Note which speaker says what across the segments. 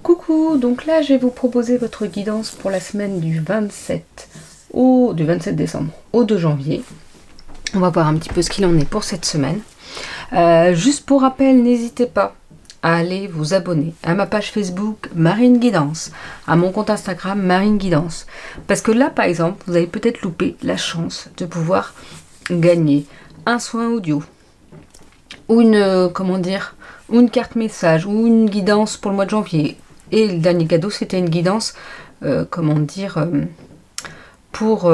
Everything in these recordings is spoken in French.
Speaker 1: Coucou, donc là je vais vous proposer votre guidance pour la semaine du 27 décembre au 2 janvier. On va voir un petit peu ce qu'il en est pour cette semaine. Juste pour rappel, n'hésitez pas à aller vous abonner à ma page Facebook Marine Guidance, à mon compte Instagram Marine Guidance. Parce que là par exemple, vous avez peut-être loupé la chance de pouvoir gagner un soin audio ou une carte message ou une guidance pour le mois de janvier. Et le dernier cadeau, c'était une guidance, pour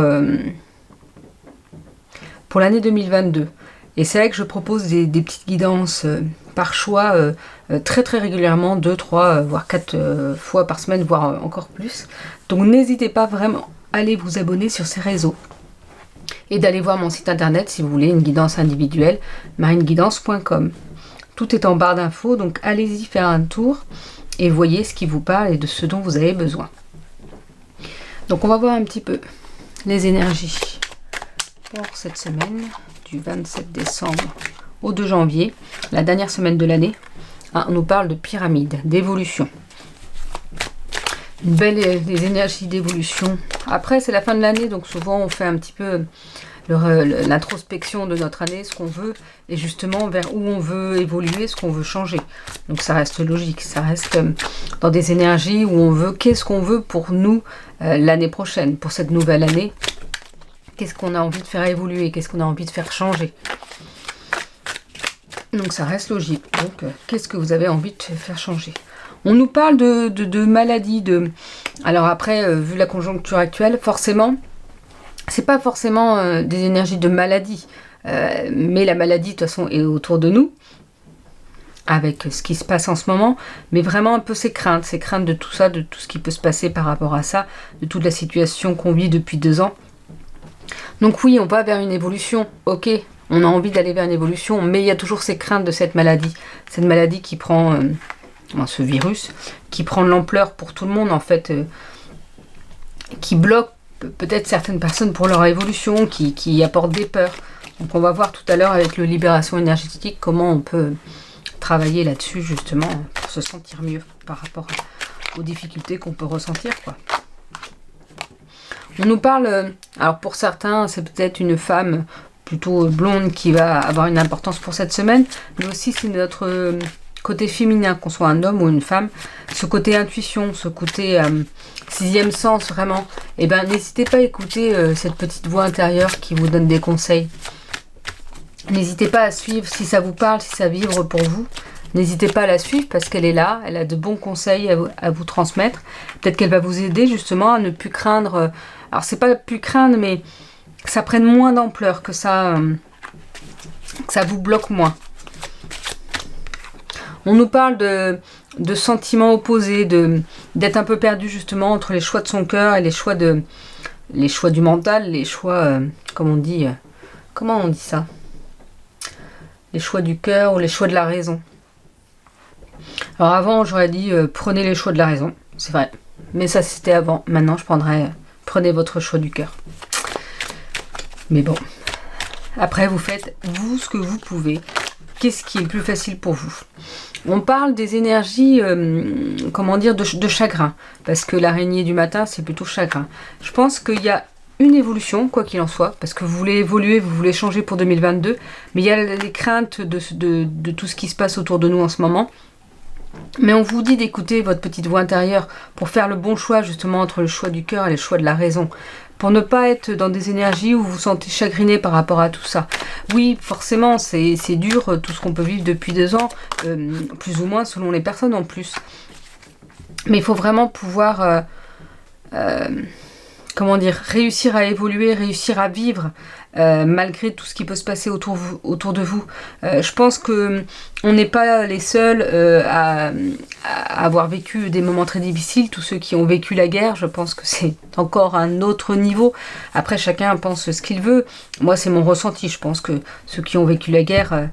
Speaker 1: l'année 2022. Et c'est vrai que je propose des petites guidances par choix très très régulièrement, 2, 3, voire 4 fois par semaine, voire encore plus. Donc n'hésitez pas vraiment à aller vous abonner sur ces réseaux. Et d'aller voir mon site internet si vous voulez une guidance individuelle, marineguidance.com. Tout est en barre d'infos, donc allez-y faire un tour et voyez ce qui vous parle et de ce dont vous avez besoin. Donc on va voir un petit peu les énergies pour cette semaine du 27 décembre au 2 janvier, la dernière semaine de l'année. On nous parle de pyramide, d'évolution. Une belle des énergies d'évolution. Après c'est la fin de l'année, donc souvent on fait un petit peu l'introspection de notre année, ce qu'on veut, et justement vers où on veut évoluer, ce qu'on veut changer. Donc ça reste logique, ça reste dans des énergies où on veut, qu'est-ce qu'on veut pour nous l'année prochaine, pour cette nouvelle année, qu'est-ce qu'on a envie de faire évoluer, qu'est-ce qu'on a envie de faire changer. Donc ça reste logique. Donc qu'est-ce que vous avez envie de faire changer? On nous parle de maladies, alors après, vu la conjoncture actuelle, forcément, c'est pas forcément des énergies de maladie, mais la maladie de toute façon est autour de nous, avec ce qui se passe en ce moment, mais vraiment un peu ces craintes de tout ça, de tout ce qui peut se passer par rapport à ça, de toute la situation qu'on vit depuis 2 ans. Donc oui, on va vers une évolution, ok, on a envie d'aller vers une évolution, mais il y a toujours ces craintes de cette maladie qui prend, ce virus, qui prend de l'ampleur pour tout le monde en fait, qui bloque peut-être certaines personnes pour leur évolution, qui apportent des peurs. Donc on va voir tout à l'heure avec le libération énergétique comment on peut travailler là-dessus justement pour se sentir mieux par rapport aux difficultés qu'on peut ressentir, quoi. On nous parle, alors pour certains c'est peut-être une femme plutôt blonde qui va avoir une importance pour cette semaine, mais aussi c'est notre côté féminin, qu'on soit un homme ou une femme, ce côté intuition, ce côté 6e sens vraiment, et ben n'hésitez pas à écouter cette petite voix intérieure qui vous donne des conseils. N'hésitez pas à suivre si ça vous parle, si ça vibre pour vous. N'hésitez pas à la suivre parce qu'elle est là, elle a de bons conseils à vous transmettre. Peut-être qu'elle va vous aider justement à ne plus craindre, alors c'est pas plus craindre, mais que ça prenne moins d'ampleur, que ça vous bloque moins. On nous parle de sentiments opposés, d'être un peu perdu justement entre les choix de son cœur et les choix du mental, les choix, comment on dit ça? Les choix du cœur ou les choix de la raison. Alors avant, j'aurais dit prenez les choix de la raison, c'est vrai. Mais ça c'était avant. Maintenant, je prendrais prenez votre choix du cœur. Mais bon, après vous faites vous ce que vous pouvez. Qu'est-ce qui est le plus facile pour vous? On parle des énergies, de chagrin. Parce que l'araignée du matin, c'est plutôt chagrin. Je pense qu'il y a une évolution, quoi qu'il en soit, parce que vous voulez évoluer, vous voulez changer pour 2022, mais il y a les craintes de tout ce qui se passe autour de nous en ce moment. Mais on vous dit d'écouter votre petite voix intérieure pour faire le bon choix justement entre le choix du cœur et le choix de la raison. Pour ne pas être dans des énergies où vous vous sentez chagriné par rapport à tout ça. Oui, forcément, c'est dur tout ce qu'on peut vivre depuis 2 ans, plus ou moins selon les personnes en plus. Mais il faut vraiment pouvoir, réussir à évoluer, réussir à vivre malgré tout ce qui peut se passer autour de vous. Je pense que on n'est pas les seuls à avoir vécu des moments très difficiles. Tous ceux qui ont vécu la guerre, je pense que c'est encore un autre niveau. Après, chacun pense ce qu'il veut. Moi, c'est mon ressenti. Je pense que ceux qui ont vécu la guerre...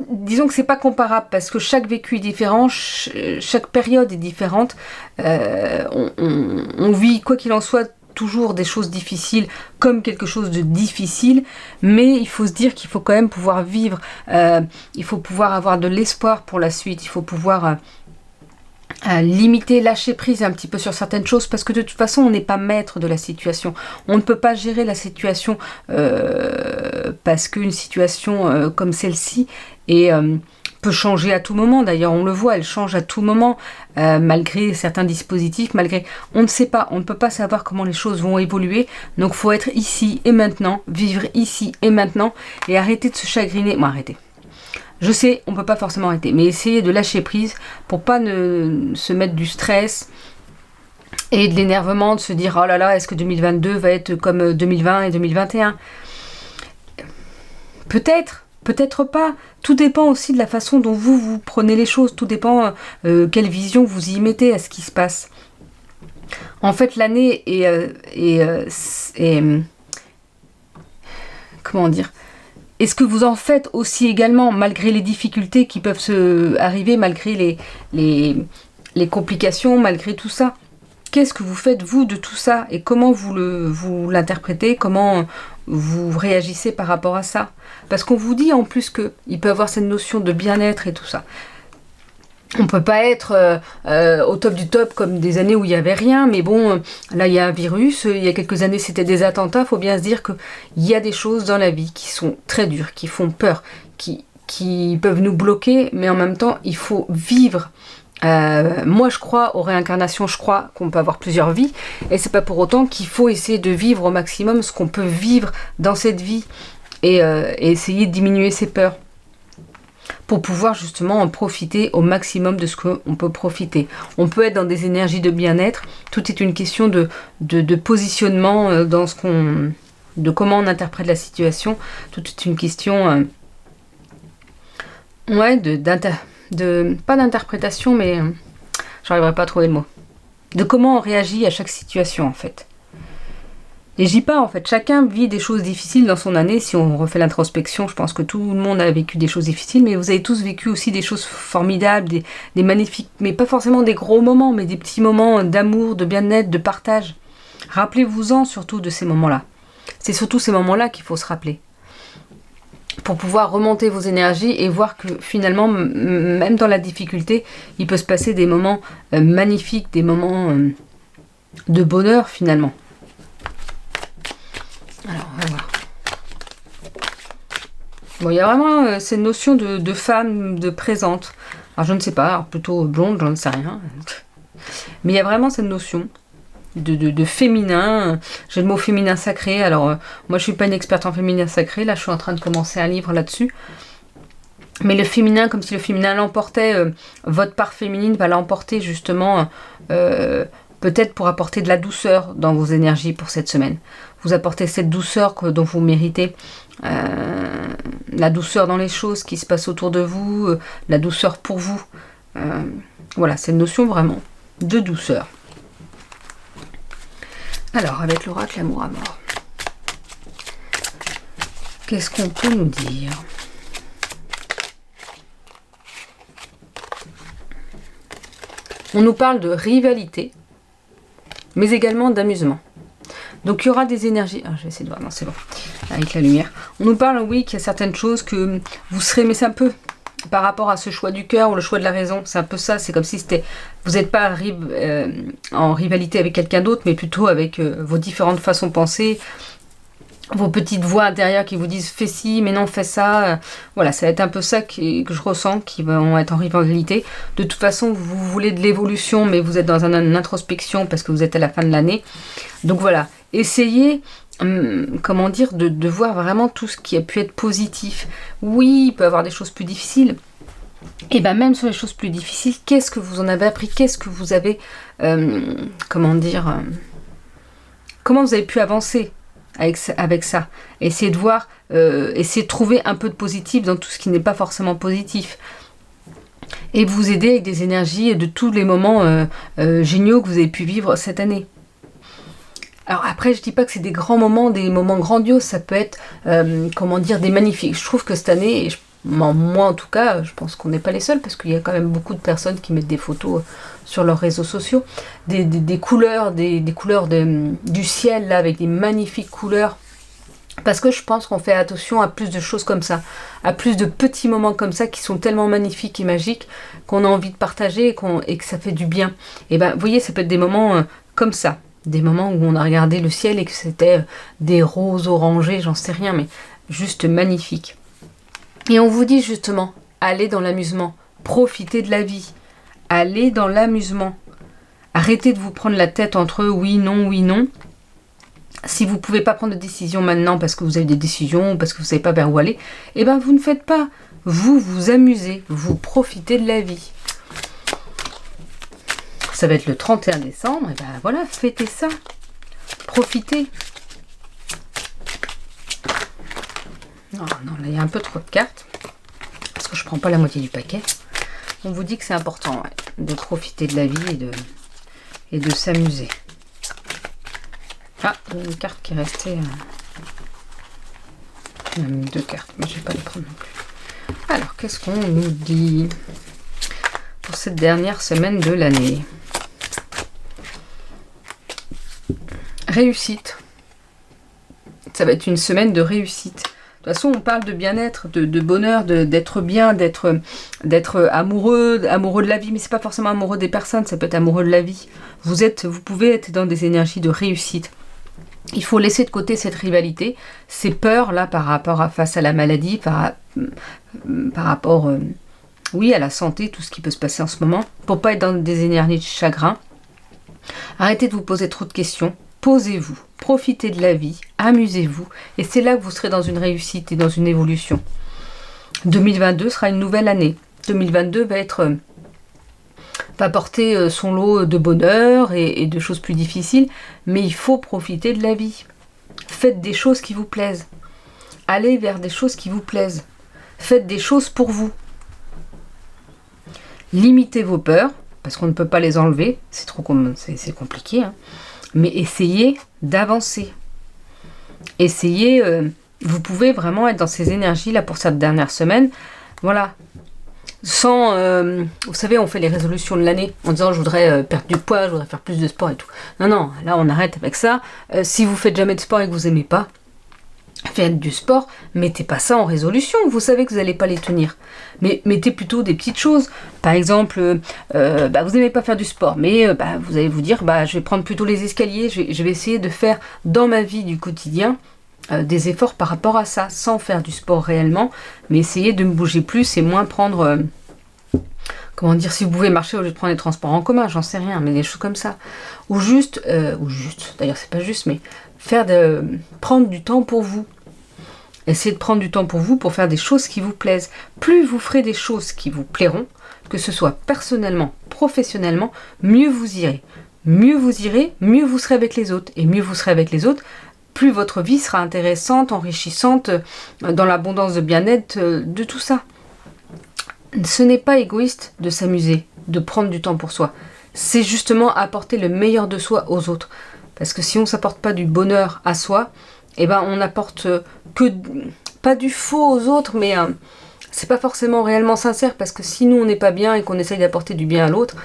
Speaker 1: disons que c'est pas comparable parce que chaque vécu est différent, chaque période est différente. On vit, quoi qu'il en soit, toujours des choses difficiles comme quelque chose de difficile, mais il faut se dire qu'il faut quand même pouvoir vivre, il faut pouvoir avoir de l'espoir pour la suite, il faut pouvoir limiter, lâcher prise un petit peu sur certaines choses, parce que de toute façon, on n'est pas maître de la situation. On ne peut pas gérer la situation parce qu'une situation comme celle-ci peut changer à tout moment. D'ailleurs, on le voit, elle change à tout moment, malgré certains dispositifs, malgré... On ne sait pas, on ne peut pas savoir comment les choses vont évoluer. Donc, il faut être ici et maintenant, vivre ici et maintenant, et arrêter de se chagriner. Bon, arrêtez. Je sais, on ne peut pas forcément arrêter, mais essayer de lâcher prise pour pas se mettre du stress et de l'énervement, de se dire « Oh là là, est-ce que 2022 va être comme 2020 et 2021 ?» Peut-être, peut-être pas. Tout dépend aussi de la façon dont vous prenez les choses. Tout dépend quelle vision vous y mettez à ce qui se passe. En fait, l'année est comment dire ? Est-ce que vous en faites aussi également, malgré les difficultés qui peuvent arriver, malgré les complications, malgré tout ça? Qu'est-ce que vous faites, vous, de tout ça? Et comment vous l'interprétez? Comment vous réagissez par rapport à ça? Parce qu'on vous dit en plus qu'il peut y avoir cette notion de bien-être et tout ça. On ne peut pas être au top du top comme des années où il n'y avait rien, mais bon, là il y a un virus, il y a quelques années c'était des attentats, il faut bien se dire qu'il y a des choses dans la vie qui sont très dures, qui font peur, qui peuvent nous bloquer, mais en même temps il faut vivre. Moi je crois aux réincarnations, je crois qu'on peut avoir plusieurs vies, et c'est pas pour autant qu'il faut essayer de vivre au maximum ce qu'on peut vivre dans cette vie, et essayer de diminuer ses peurs, pour pouvoir justement en profiter au maximum de ce qu'on peut profiter. On peut être dans des énergies de bien-être, tout est une question de positionnement de comment on interprète la situation, tout est une question pas d'interprétation, mais j'arriverai pas à trouver le mot, de comment on réagit à chaque situation en fait. Et je dis pas, en fait, chacun vit des choses difficiles dans son année. Si on refait l'introspection, je pense que tout le monde a vécu des choses difficiles, mais vous avez tous vécu aussi des choses formidables, des magnifiques, mais pas forcément des gros moments, mais des petits moments d'amour, de bien-être, de partage. Rappelez-vous-en surtout de ces moments-là. C'est surtout ces moments-là qu'il faut se rappeler. Pour pouvoir remonter vos énergies et voir que finalement, même dans la difficulté, il peut se passer des moments magnifiques, des moments de bonheur finalement. Alors, on va voir. Bon, il y a vraiment cette notion de femme, de présente. Alors, je ne sais pas, alors plutôt blonde, j'en sais rien. Mais il y a vraiment cette notion de féminin. J'ai le mot féminin sacré. Alors, moi, je suis pas une experte en féminin sacré. Là, je suis en train de commencer un livre là-dessus. Mais le féminin, comme si le féminin l'emportait, votre part féminine va l'emporter justement... peut-être pour apporter de la douceur dans vos énergies pour cette semaine. Vous apportez cette douceur dont vous méritez. La douceur dans les choses qui se passent autour de vous. La douceur pour vous. Voilà, c'est une notion vraiment de douceur. Alors, avec l'oracle Amour à mort. Qu'est-ce qu'on peut nous dire ? On nous parle de rivalité, mais également d'amusement. Donc il y aura des énergies... Ah, je vais essayer de voir, non c'est bon, avec la lumière. On nous parle, oui, qu'il y a certaines choses que vous serez, mais c'est un peu par rapport à ce choix du cœur ou le choix de la raison, c'est un peu ça, c'est comme si c'était... Vous n'êtes pas en rivalité avec quelqu'un d'autre, mais plutôt avec vos différentes façons de penser, vos petites voix intérieures qui vous disent fais ci, mais non, fais ça. Voilà, ça va être un peu ça que je ressens, qui vont être en rivalité. De toute façon, vous voulez de l'évolution, mais vous êtes dans une introspection parce que vous êtes à la fin de l'année. Donc voilà, essayez, comment dire, de voir vraiment tout ce qui a pu être positif. Oui, il peut y avoir des choses plus difficiles. Et bien même sur les choses plus difficiles, qu'est-ce que vous en avez appris? Qu'est-ce que vous avez, comment vous avez pu avancer avec ça? Essayez de voir, essayez de trouver un peu de positif dans tout ce qui n'est pas forcément positif. Et vous aider avec des énergies de tous les moments géniaux que vous avez pu vivre cette année. Alors après, je dis pas que c'est des grands moments, des moments grandioses, ça peut être, des magnifiques. Je trouve que cette année, moi en tout cas, je pense qu'on n'est pas les seuls, parce qu'il y a quand même beaucoup de personnes qui mettent des photos sur leurs réseaux sociaux, des couleurs, des couleurs du ciel, là, avec des magnifiques couleurs. Parce que je pense qu'on fait attention à plus de choses comme ça, à plus de petits moments comme ça qui sont tellement magnifiques et magiques qu'on a envie de partager et que ça fait du bien. Et ben, vous voyez, ça peut être des moments comme ça, des moments où on a regardé le ciel et que c'était des roses orangées, j'en sais rien, mais juste magnifique. Et on vous dit justement, allez dans l'amusement, profitez de la vie, allez dans l'amusement. Arrêtez de vous prendre la tête entre oui, non, oui, non. Si vous ne pouvez pas prendre de décision maintenant parce que vous avez des décisions ou parce que vous ne savez pas vers où aller, eh ben vous ne faites pas. Vous vous amusez, vous profitez de la vie. Ça va être le 31 décembre, et ben voilà, fêtez ça. Profitez. Non, là il y a un peu trop de cartes. Parce que je ne prends pas la moitié du paquet. On vous dit que c'est important de profiter de la vie et de s'amuser. Ah, il y a une carte qui est restée. Il y a mis 2 cartes, mais je ne vais pas les prendre non plus. Alors, qu'est-ce qu'on nous dit pour cette dernière semaine de l'année? Réussite. Ça va être une semaine de réussite. De toute façon, on parle de bien-être, de bonheur, d'être bien, d'être amoureux de la vie, mais c'est pas forcément amoureux des personnes, ça peut être amoureux de la vie. Vous pouvez être dans des énergies de réussite. Il faut laisser de côté cette rivalité, ces peurs là face à la maladie, par rapport à la santé, tout ce qui peut se passer en ce moment, pour pas être dans des énergies de chagrin. Arrêtez de vous poser trop de questions, posez-vous, profitez de la vie, amusez-vous, et c'est là que vous serez dans une réussite et dans une évolution. 2022 sera une nouvelle année. 2022 va porter son lot de bonheur et de choses plus difficiles, mais il faut profiter de la vie. Faites des choses qui vous plaisent. Allez vers des choses qui vous plaisent. Faites des choses pour vous. Limitez vos peurs, parce qu'on ne peut pas les enlever, c'est compliqué, hein. Mais essayez d'avancer. Essayez, vous pouvez vraiment être dans ces énergies-là pour cette dernière semaine. Voilà. Sans, vous savez, on fait les résolutions de l'année en disant je voudrais perdre du poids, je voudrais faire plus de sport et tout. Non, là on arrête avec ça. Si vous faites jamais de sport et que vous aimez pas, faites du sport, mettez pas ça en résolution, vous savez que vous n'allez pas les tenir. Mais mettez plutôt des petites choses. Par exemple, vous n'aimez pas faire du sport, mais vous allez vous dire, je vais prendre plutôt les escaliers, je vais essayer de faire dans ma vie du quotidien des efforts par rapport à ça, sans faire du sport réellement, mais essayer de me bouger plus et moins prendre... si vous pouvez marcher au lieu de prendre les transports en commun, j'en sais rien, mais des choses comme ça. Ou juste, d'ailleurs c'est pas juste, mais prendre du temps pour vous. Essayez de prendre du temps pour vous pour faire des choses qui vous plaisent. Plus vous ferez des choses qui vous plairont, que ce soit personnellement, professionnellement, mieux vous irez. Mieux vous irez, mieux vous serez avec les autres. Et mieux vous serez avec les autres, plus votre vie sera intéressante, enrichissante, dans l'abondance de bien-être, de tout ça. Ce n'est pas égoïste de s'amuser, de prendre du temps pour soi. C'est justement apporter le meilleur de soi aux autres. Parce que si on ne s'apporte pas du bonheur à soi, on n'apporte pas du faux aux autres, mais c'est pas forcément réellement sincère, parce que si nous on n'est pas bien et qu'on essaye d'apporter du bien à l'autre,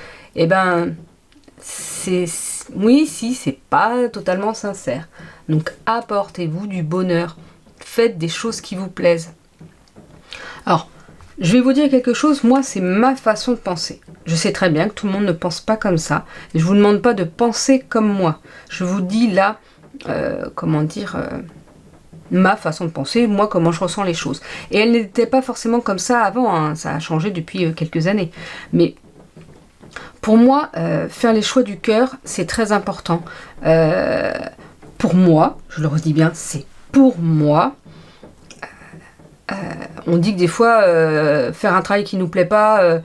Speaker 1: c'est pas totalement sincère. Donc apportez-vous du bonheur, faites des choses qui vous plaisent. Alors, je vais vous dire quelque chose, moi c'est ma façon de penser. Je sais très bien que tout le monde ne pense pas comme ça, et je vous demande pas de penser comme moi. Je vous dis là, ma façon de penser, moi comment je ressens les choses. Et elle n'était pas forcément comme ça avant, hein. Ça a changé depuis quelques années. Mais pour moi, faire les choix du cœur, c'est très important. Pour moi, je le redis bien, c'est pour moi. On dit que des fois, faire un travail qui nous plaît pas,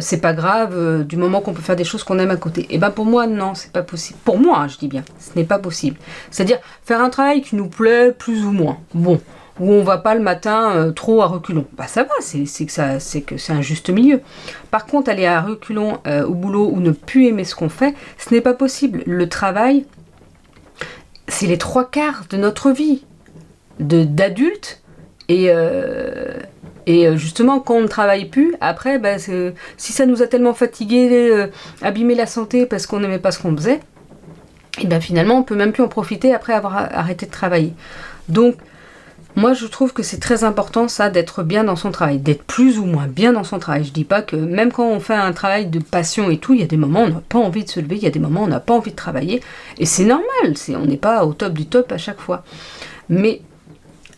Speaker 1: c'est pas grave, du moment qu'on peut faire des choses qu'on aime à côté. Et pour moi, non, c'est pas possible. Pour moi, hein, je dis bien, ce n'est pas possible. C'est-à-dire, faire un travail qui nous plaît plus ou moins. Bon, où on va pas le matin trop à reculons. Ça va, c'est que c'est un juste milieu. Par contre, aller à reculons au boulot ou ne plus aimer ce qu'on fait, ce n'est pas possible. Le travail, c'est les 3/4 de notre vie d'adulte. Et justement, quand on ne travaille plus, après, si ça nous a tellement fatigué, abîmé la santé parce qu'on n'aimait pas ce qu'on faisait, et finalement, on peut même plus en profiter après avoir arrêté de travailler. Donc, moi, je trouve que c'est très important, ça, d'être bien dans son travail, d'être plus ou moins bien dans son travail. Je dis pas que, même quand on fait un travail de passion et tout, il y a des moments où on n'a pas envie de se lever, il y a des moments où on n'a pas envie de travailler, et c'est normal, on n'est pas au top du top à chaque fois. Mais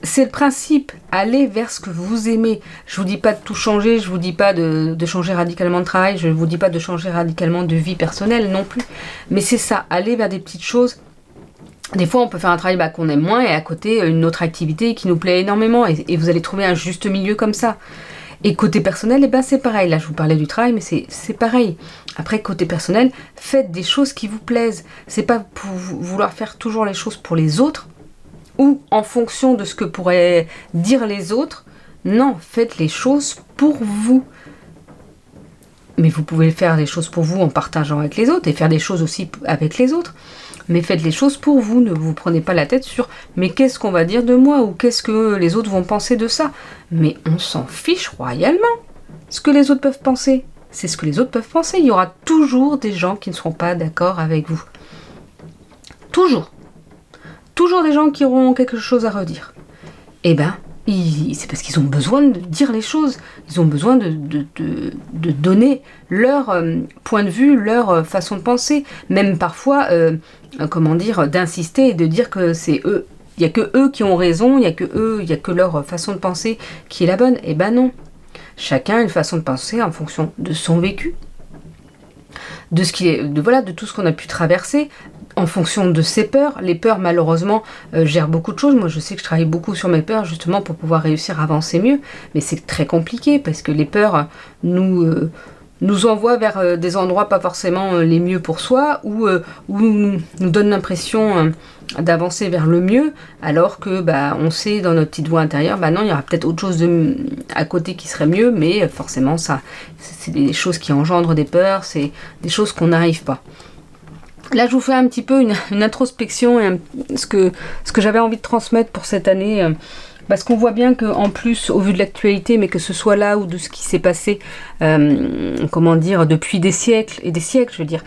Speaker 1: c'est le principe, allez vers ce que vous aimez. Je vous dis pas de tout changer, je vous dis pas de changer radicalement de travail, je vous dis pas de changer radicalement de vie personnelle non plus. Mais c'est ça, allez vers des petites choses. Des fois, on peut faire un travail qu'on aime moins et à côté, une autre activité qui nous plaît énormément et vous allez trouver un juste milieu comme ça. Et côté personnel, c'est pareil. Là, je vous parlais du travail, mais c'est pareil. Après, côté personnel, faites des choses qui vous plaisent. C'est pas pour vouloir faire toujours les choses pour les autres ou en fonction de ce que pourraient dire les autres. Non, faites les choses pour vous. Mais vous pouvez faire des choses pour vous en partageant avec les autres et faire des choses aussi avec les autres. Mais faites les choses pour vous, ne vous prenez pas la tête sur « mais qu'est-ce qu'on va dire de moi ?» ou « qu'est-ce que les autres vont penser de ça ?» Mais on s'en fiche royalement. Ce que les autres peuvent penser, c'est ce que les autres peuvent penser. Il y aura toujours des gens qui ne seront pas d'accord avec vous. Toujours. Toujours des gens qui auront quelque chose à redire. Eh ben, c'est parce qu'ils ont besoin de dire les choses. Ils ont besoin de donner leur point de vue, leur façon de penser. Même parfois, d'insister et de dire que c'est eux. Il n'y a que eux qui ont raison, il n'y a que leur façon de penser qui est la bonne. Eh ben non. Chacun a une façon de penser en fonction de son vécu, de tout ce qu'on a pu traverser, en fonction de ses peurs. Les peurs, malheureusement, gèrent beaucoup de choses. Moi, je sais que je travaille beaucoup sur mes peurs, justement, pour pouvoir réussir à avancer mieux. Mais c'est très compliqué, parce que les peurs nous envoient vers des endroits pas forcément les mieux pour soi, ou nous donnent l'impression d'avancer vers le mieux, alors que on sait dans notre petite voix intérieure, non, il y aura peut-être autre chose à côté qui serait mieux, mais forcément, ça, c'est des choses qui engendrent des peurs, c'est des choses qu'on n'arrive pas. Là, je vous fais un petit peu une introspection et ce que j'avais envie de transmettre pour cette année, parce qu'on voit bien qu'en plus, au vu de l'actualité, mais que ce soit là ou de ce qui s'est passé, depuis des siècles et des siècles, je veux dire,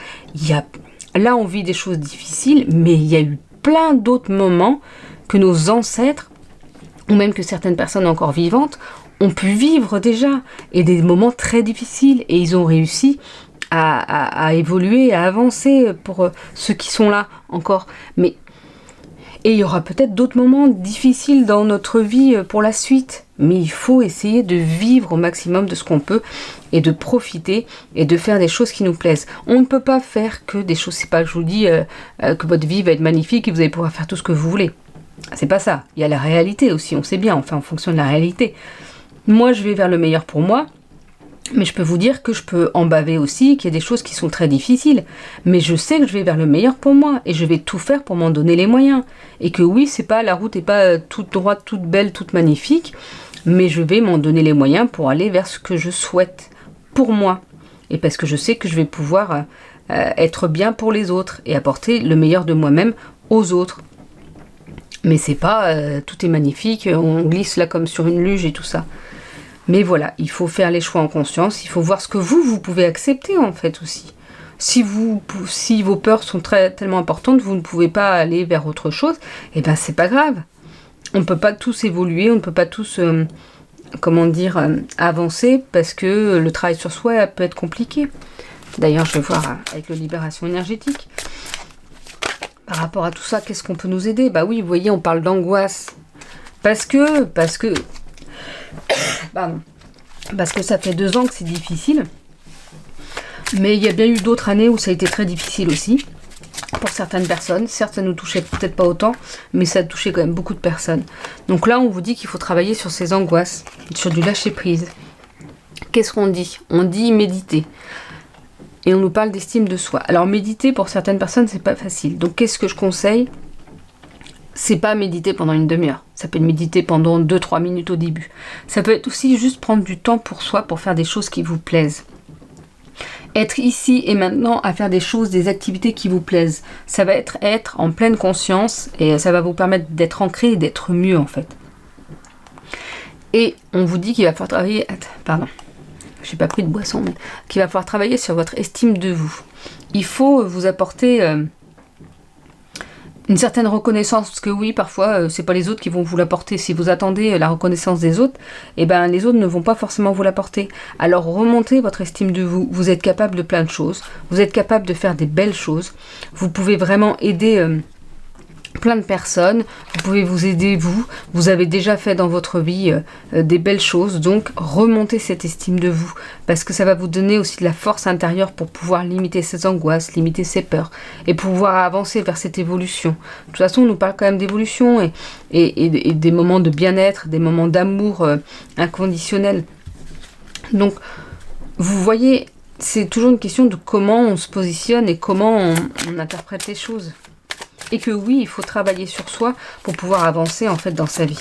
Speaker 1: là, on vit des choses difficiles, mais il y a eu plein d'autres moments que nos ancêtres, ou même que certaines personnes encore vivantes, ont pu vivre déjà, et des moments très difficiles, et ils ont réussi à évoluer, à avancer pour ceux qui sont là encore. Et il y aura peut-être d'autres moments difficiles dans notre vie pour la suite, mais il faut essayer de vivre au maximum de ce qu'on peut et de profiter et de faire des choses qui nous plaisent. On ne peut pas faire que des choses, c'est pas que je vous dis que votre vie va être magnifique et vous allez pouvoir faire tout ce que vous voulez. C'est pas ça. Il y a la réalité aussi, on sait bien, on fait en fonction de la réalité. Moi, je vais vers le meilleur pour moi. Mais je peux vous dire que je peux en baver aussi, qu'il y a des choses qui sont très difficiles. Mais je sais que je vais vers le meilleur pour moi. Et je vais tout faire pour m'en donner les moyens. Et que oui, la route n'est pas toute droite, toute belle, toute magnifique. Mais je vais m'en donner les moyens pour aller vers ce que je souhaite pour moi. Et parce que je sais que je vais pouvoir être bien pour les autres. Et apporter le meilleur de moi-même aux autres. Mais c'est pas tout est magnifique, on glisse là comme sur une luge et tout ça. Mais voilà, il faut faire les choix en conscience, il faut voir ce que vous pouvez accepter en fait aussi. Si vos peurs sont tellement importantes, vous ne pouvez pas aller vers autre chose, et c'est pas grave. On ne peut pas tous évoluer, on ne peut pas tous, avancer, parce que le travail sur soi peut être compliqué. D'ailleurs, je vais voir avec le libération énergétique. Par rapport à tout ça, qu'est-ce qu'on peut nous aider ? Oui, vous voyez, on parle d'angoisse. Parce que ça fait 2 ans que c'est difficile. Mais il y a bien eu d'autres années où ça a été très difficile aussi. Pour certaines personnes. Certes, ça ne nous touchait peut-être pas autant, mais ça touchait quand même beaucoup de personnes. Donc là, on vous dit qu'il faut travailler sur ces angoisses, sur du lâcher-prise. Qu'est-ce qu'on dit ? On dit méditer. Et on nous parle d'estime de soi. Alors méditer, pour certaines personnes, c'est pas facile. Donc qu'est-ce que je conseille ? C'est pas méditer pendant une demi-heure. Ça peut être méditer pendant 2-3 minutes au début. Ça peut être aussi juste prendre du temps pour soi, pour faire des choses qui vous plaisent. Être ici et maintenant à faire des choses, des activités qui vous plaisent. Ça va être en pleine conscience et ça va vous permettre d'être ancré et d'être mieux en fait. Et on vous dit qu'il va falloir travailler... j'ai pas pris de boisson, mais qu'il va falloir travailler sur votre estime de vous. Il faut vous apporter une certaine reconnaissance, parce que oui, parfois, c'est pas les autres qui vont vous l'apporter. Si vous attendez la reconnaissance des autres, eh ben, les autres ne vont pas forcément vous l'apporter. Alors, remontez votre estime de vous. Vous êtes capable de plein de choses. Vous êtes capable de faire des belles choses. Vous pouvez vraiment aider plein de personnes. Vous pouvez vous aider, vous. Vous avez déjà fait dans votre vie des belles choses. Donc, remontez cette estime de vous. Parce que ça va vous donner aussi de la force intérieure pour pouvoir limiter ces angoisses, limiter ces peurs. Et pouvoir avancer vers cette évolution. De toute façon, on nous parle quand même d'évolution et des moments de bien-être, des moments d'amour inconditionnel. Donc, vous voyez, c'est toujours une question de comment on se positionne et comment on interprète les choses. Et que oui, il faut travailler sur soi pour pouvoir avancer en fait dans sa vie.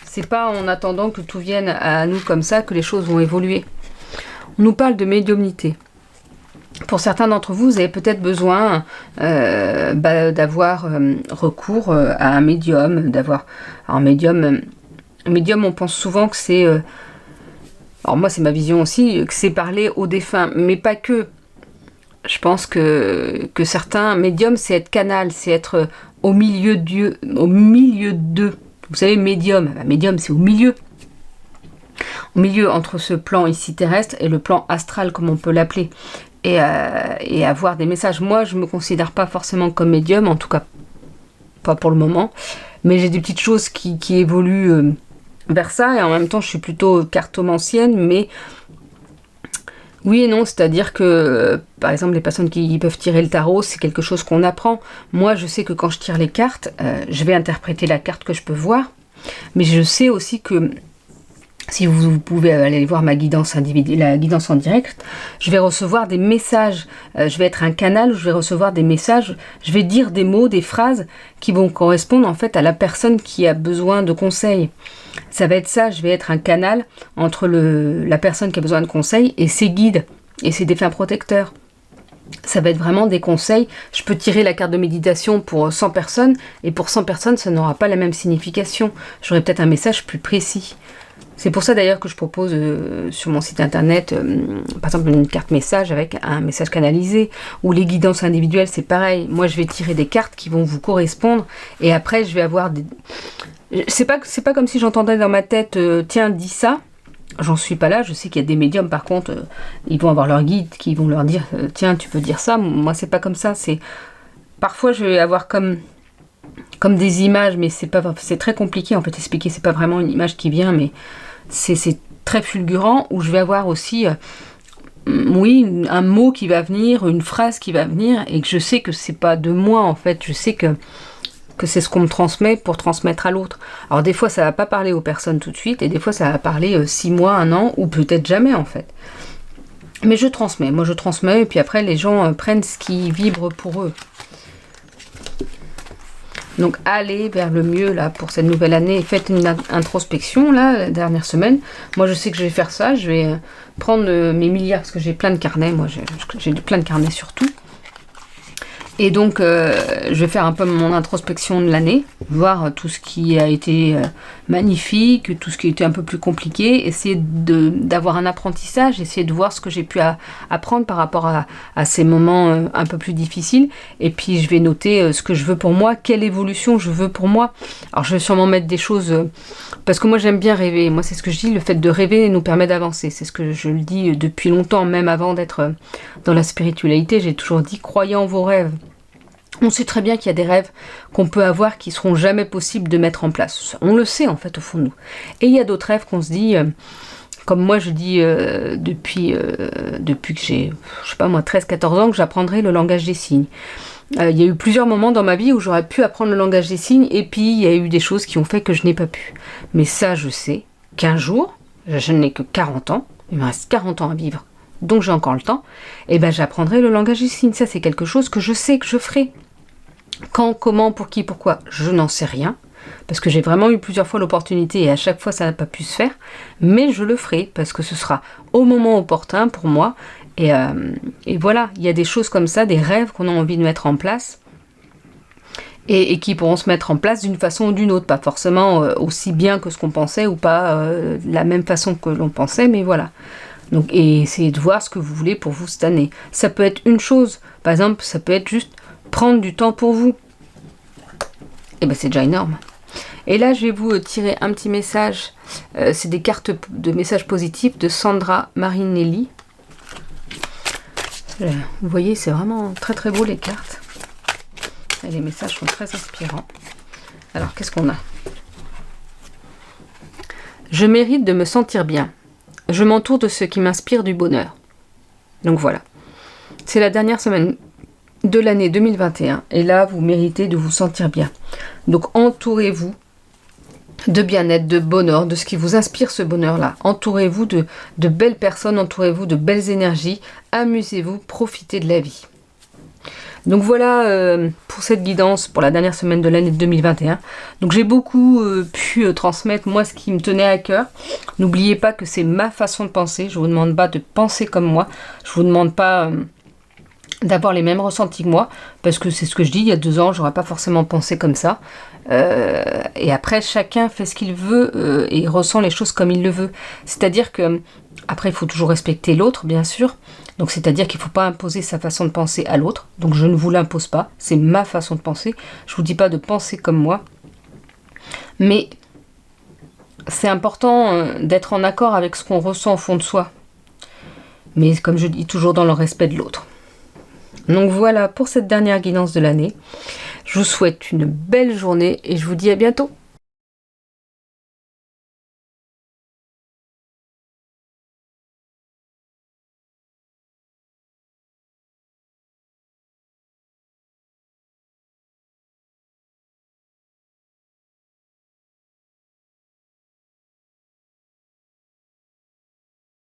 Speaker 1: C'est pas en attendant que tout vienne à nous comme ça que les choses vont évoluer. On nous parle de médiumnité. Pour certains d'entre vous, vous avez peut-être besoin d'avoir recours à un médium, d'avoir un médium. Médium, on pense souvent que c'est... alors moi, c'est ma vision aussi, que c'est parler aux défunts, mais pas que. Je pense que certains médiums, c'est être canal, c'est être au milieu d'eux. Vous savez, médium, médium, c'est au milieu. Au milieu entre ce plan ici terrestre et le plan astral, comme on peut l'appeler. Et avoir des messages. Moi, je ne me considère pas forcément comme médium, en tout cas pas pour le moment. Mais j'ai des petites choses qui évoluent vers ça. Et en même temps, je suis plutôt cartomancienne, mais... oui et non, c'est-à-dire que, par exemple, les personnes qui peuvent tirer le tarot, c'est quelque chose qu'on apprend. Moi, je sais que quand je tire les cartes, je vais interpréter la carte que je peux voir, mais je sais aussi que, si vous pouvez aller voir ma guidance individuelle, la guidance en direct, je vais recevoir des messages, je vais être un canal où je vais recevoir des messages, je vais dire des mots, des phrases qui vont correspondre en fait à la personne qui a besoin de conseils. Ça va être ça, je vais être un canal entre la personne qui a besoin de conseils et ses guides et ses défunts protecteurs. Ça va être vraiment des conseils. Je peux tirer la carte de méditation pour 100 personnes et pour 100 personnes, ça n'aura pas la même signification. J'aurai peut-être un message plus précis. C'est pour ça d'ailleurs que je propose sur mon site internet, par exemple une carte message avec un message canalisé, ou les guidances individuelles, c'est pareil. Moi je vais tirer des cartes qui vont vous correspondre et après je vais avoir des... C'est pas comme si j'entendais dans ma tête tiens dis ça. J'en suis pas là, je sais qu'il y a des médiums par contre, ils vont avoir leur guide qui vont leur dire tiens tu peux dire ça. Moi c'est pas comme ça, c'est parfois je vais avoir comme des images, mais c'est très compliqué en fait expliquer, c'est pas vraiment une image qui vient, mais c'est très fulgurant, où je vais avoir aussi oui un mot qui va venir, une phrase qui va venir, et que je sais que c'est pas de moi en fait, je sais que c'est ce qu'on me transmet pour transmettre à l'autre. Alors des fois ça va pas parler aux personnes tout de suite, et des fois ça va parler 6 mois, 1 an, ou peut-être jamais en fait. Mais je transmets, et puis après les gens prennent ce qui vibre pour eux. Donc allez vers le mieux là pour cette nouvelle année, faites une introspection là la dernière semaine. Moi je sais que je vais faire ça, je vais prendre mes milliards, parce que j'ai plein de carnets, moi j'ai plein de carnets sur tout. Et donc je vais faire un peu mon introspection de l'année, voir tout ce qui a été magnifique, tout ce qui a été un peu plus compliqué, essayer d'avoir un apprentissage, essayer de voir ce que j'ai pu apprendre par rapport à ces moments un peu plus difficiles. Et puis je vais noter ce que je veux pour moi, quelle évolution je veux pour moi. Alors je vais sûrement mettre des choses, parce que moi j'aime bien rêver. Moi c'est ce que je dis, le fait de rêver nous permet d'avancer. C'est ce que je le dis depuis longtemps, même avant d'être dans la spiritualité. J'ai toujours dit, croyez en vos rêves. On sait très bien qu'il y a des rêves qu'on peut avoir qui seront jamais possibles de mettre en place. On le sait en fait au fond de nous. Et il y a d'autres rêves qu'on se dit, comme moi je dis depuis que j'ai, je sais pas moi, 13-14 ans, que j'apprendrai le langage des signes. Il y a eu plusieurs moments dans ma vie où j'aurais pu apprendre le langage des signes, et puis il y a eu des choses qui ont fait que je n'ai pas pu. Mais ça je sais qu'un jour, je n'ai que 40 ans, il me reste 40 ans à vivre, donc j'ai encore le temps, et ben j'apprendrai le langage des signes. Ça c'est quelque chose que je sais que je ferai. Quand, comment, pour qui, pourquoi, je n'en sais rien, parce que j'ai vraiment eu plusieurs fois l'opportunité et à chaque fois ça n'a pas pu se faire, mais je le ferai parce que ce sera au moment opportun pour moi, et voilà, il y a des choses comme ça, des rêves qu'on a envie de mettre en place, et qui pourront se mettre en place d'une façon ou d'une autre, pas forcément aussi bien que ce qu'on pensait, ou pas de la même façon que l'on pensait, mais voilà. Donc, et essayez de voir ce que vous voulez pour vous cette année. Ça peut être une chose, par exemple, ça peut être juste prendre du temps pour vous. Et ben c'est déjà énorme. Et là, je vais vous tirer un petit message. C'est des cartes de messages positifs de Sandra Marinelli. Vous voyez, c'est vraiment très très beau les cartes. Et les messages sont très inspirants. Alors, qu'est-ce qu'on a? Je mérite de me sentir bien. Je m'entoure de ce qui m'inspire du bonheur. Donc voilà. C'est la dernière semaine de l'année 2021. Et là, vous méritez de vous sentir bien. Donc, entourez-vous de bien-être, de bonheur, de ce qui vous inspire ce bonheur-là. Entourez-vous de belles personnes, entourez-vous de belles énergies. Amusez-vous, profitez de la vie. Donc voilà pour cette guidance pour la dernière semaine de l'année 2021. Donc j'ai beaucoup pu transmettre moi ce qui me tenait à cœur. N'oubliez pas que c'est ma façon de penser. Je vous demande pas de penser comme moi. Je vous demande pas d'avoir les mêmes ressentis que moi, parce que c'est ce que je dis, il y a 2 ans, j'aurais pas forcément pensé comme ça. Et après, chacun fait ce qu'il veut et ressent les choses comme il le veut. C'est-à-dire que, après, il faut toujours respecter l'autre, bien sûr. Donc, c'est-à-dire qu'il ne faut pas imposer sa façon de penser à l'autre. Donc, je ne vous l'impose pas. C'est ma façon de penser. Je vous dis pas de penser comme moi. Mais c'est important d'être en accord avec ce qu'on ressent au fond de soi. Mais comme je dis, toujours dans le respect de l'autre. Donc voilà pour cette dernière guidance de l'année. Je vous souhaite une belle journée et je vous dis à bientôt.